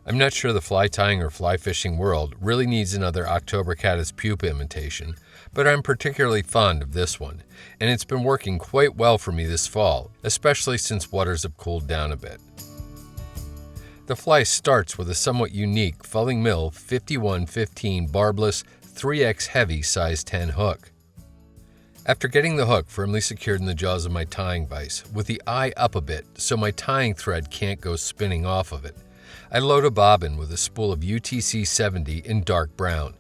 I'm not sure the fly tying or fly fishing world really needs another October Caddis Pupa imitation, but I'm particularly fond of this one, and it's been working quite well for me this fall, especially since waters have cooled down a bit. The fly starts with a somewhat unique Fulling Mill 5115 barbless 3X heavy size 10 hook. After getting the hook firmly secured in the jaws of my tying vise, with the eye up a bit so my tying thread can't go spinning off of it, I load a bobbin with a spool of UTC 70 in dark brown.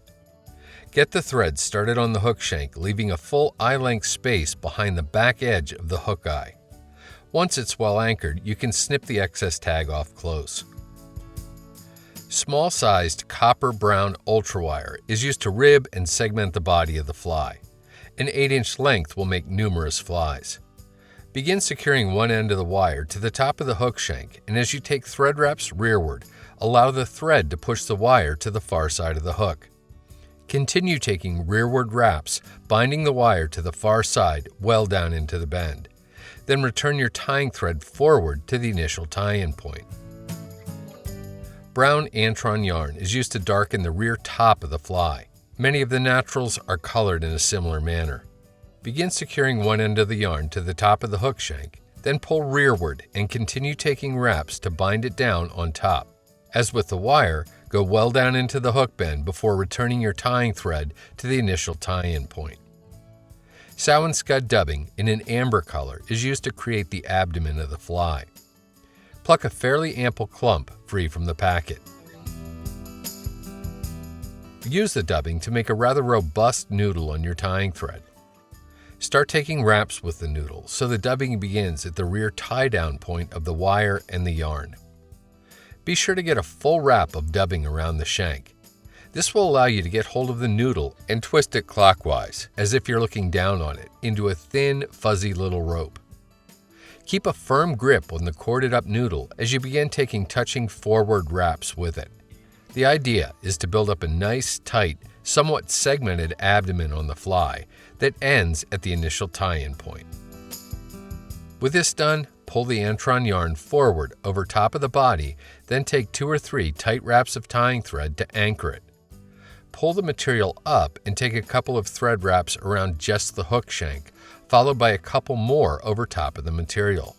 Get the thread started on the hook shank, leaving a full eye-length space behind the back edge of the hook eye. Once it's well anchored, you can snip the excess tag off close. Small-sized copper brown ultra wire is used to rib and segment the body of the fly. An 8-inch length will make numerous flies. Begin securing one end of the wire to the top of the hook shank, and as you take thread wraps rearward, allow the thread to push the wire to the far side of the hook. Continue taking rearward wraps, binding the wire to the far side well down into the bend. Then return your tying thread forward to the initial tie-in point. Brown Antron yarn is used to darken the rear top of the fly. Many of the naturals are colored in a similar manner. Begin securing one end of the yarn to the top of the hook shank, then pull rearward and continue taking wraps to bind it down on top. As with the wire, go well down into the hook bend before returning your tying thread to the initial tie-in point. Sow Scud dubbing in an amber color is used to create the abdomen of the fly. Pluck a fairly ample clump free from the packet. Use the dubbing to make a rather robust noodle on your tying thread. Start taking wraps with the noodle so the dubbing begins at the rear tie-down point of the wire and the yarn. Be sure to get a full wrap of dubbing around the shank. This will allow you to get hold of the noodle and twist it clockwise, as if you're looking down on it, into a thin, fuzzy little rope. Keep a firm grip on the corded up noodle as you begin taking touching forward wraps with it. The idea is to build up a nice, tight, somewhat segmented abdomen on the fly that ends at the initial tie-in point. With this done, pull the Antron yarn forward over top of the body, then take 2 or 3 tight wraps of tying thread to anchor it. Pull the material up and take a couple of thread wraps around just the hook shank, followed by a couple more over top of the material.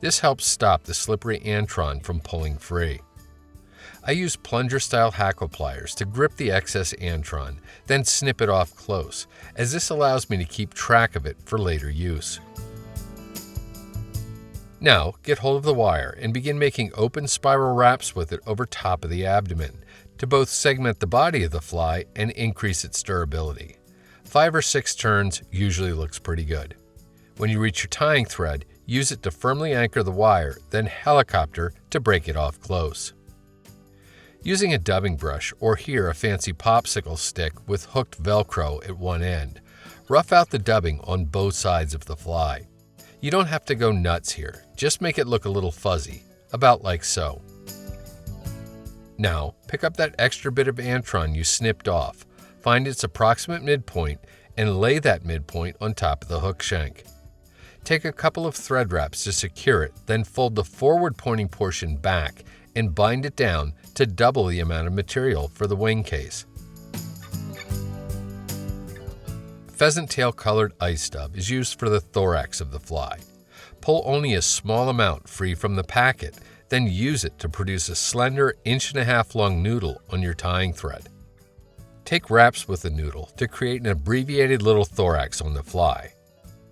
This helps stop the slippery Antron from pulling free. I use plunger-style hackle pliers to grip the excess Antron, then snip it off close, as this allows me to keep track of it for later use. Now, get hold of the wire and begin making open spiral wraps with it over top of the abdomen, to both segment the body of the fly and increase its durability. 5 or 6 turns usually looks pretty good. When you reach your tying thread, use it to firmly anchor the wire, then helicopter to break it off close. Using a dubbing brush, or here a fancy popsicle stick with hooked Velcro at one end, rough out the dubbing on both sides of the fly. You don't have to go nuts here, just make it look a little fuzzy, about like so. Now, pick up that extra bit of Antron you snipped off, find its approximate midpoint, and lay that midpoint on top of the hook shank. Take a couple of thread wraps to secure it, then fold the forward pointing portion back and bind it down to double the amount of material for the Wingcase. Pheasant tail colored ice dub is used for the thorax of the fly. Pull only a small amount free from the packet, then use it to produce a slender 1.5-inch long noodle on your tying thread. Take wraps with the noodle to create an abbreviated little thorax on the fly.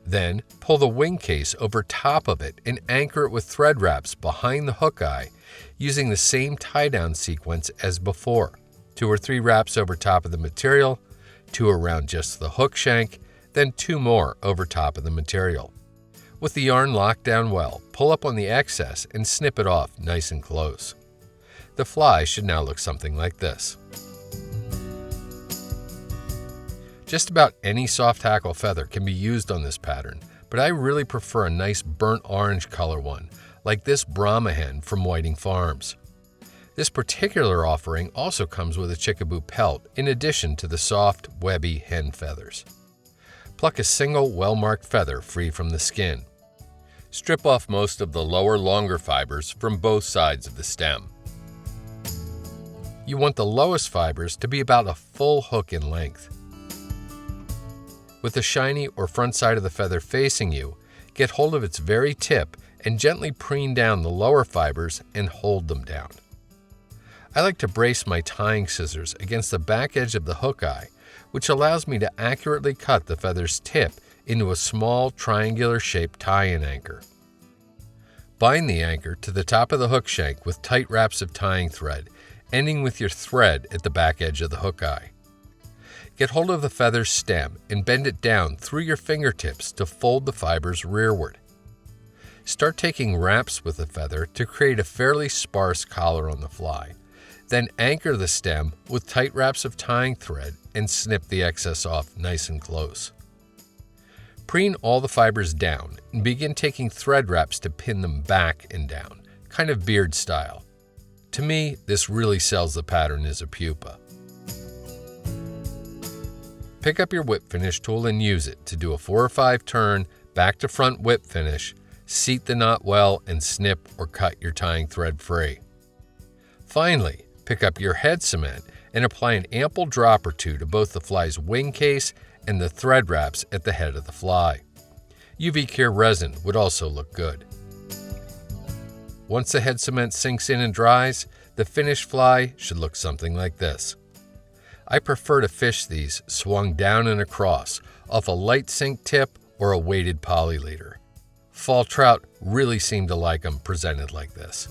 Then pull the Wingcase over top of it and anchor it with thread wraps behind the hook eye using the same tie-down sequence as before. 2 or 3 wraps over top of the material, 2 around just the hook shank, then 2 more over top of the material. With the yarn locked down well, pull up on the excess and snip it off nice and close. The fly should now look something like this. Just about any soft hackle feather can be used on this pattern, but I really prefer a nice burnt orange color one, like this Brahma Hen from Whiting Farms. This particular offering also comes with a chickabou pelt in addition to the soft, webby hen feathers. Pluck a single well-marked feather free from the skin. Strip off most of the lower, longer fibers from both sides of the stem. you want the lowest fibers to be about a full hook in length. With the shiny or front side of the feather facing you, get hold of its very tip and gently preen down the lower fibers and hold them down. I like to brace my tying scissors against the back edge of the hook eye, which allows me to accurately cut the feather's tip into a small triangular-shaped tie-in anchor. Bind the anchor to the top of the hook shank with tight wraps of tying thread, ending with your thread at the back edge of the hook eye. Get hold of the feather's stem and bend it down through your fingertips to fold the fibers rearward. Start taking wraps with the feather to create a fairly sparse collar on the fly. Then anchor the stem with tight wraps of tying thread and snip the excess off nice and close. Preen all the fibers down and begin taking thread wraps to pin them back and down, kind of beard style. To me, this really sells the pattern as a pupa. Pick up your whip finish tool and use it to do a 4 or 5 turn, back to front whip finish, seat the knot well, and snip or cut your tying thread free. Finally, pick up your head cement and apply an ample drop or two to both the fly's wing case and the thread wraps at the head of the fly. UV Cure resin would also look good. Once the head cement sinks in and dries, the finished fly should look something like this. I prefer to fish these swung down and across off a light sink tip or a weighted poly leader. Fall trout really seem to like them presented like this.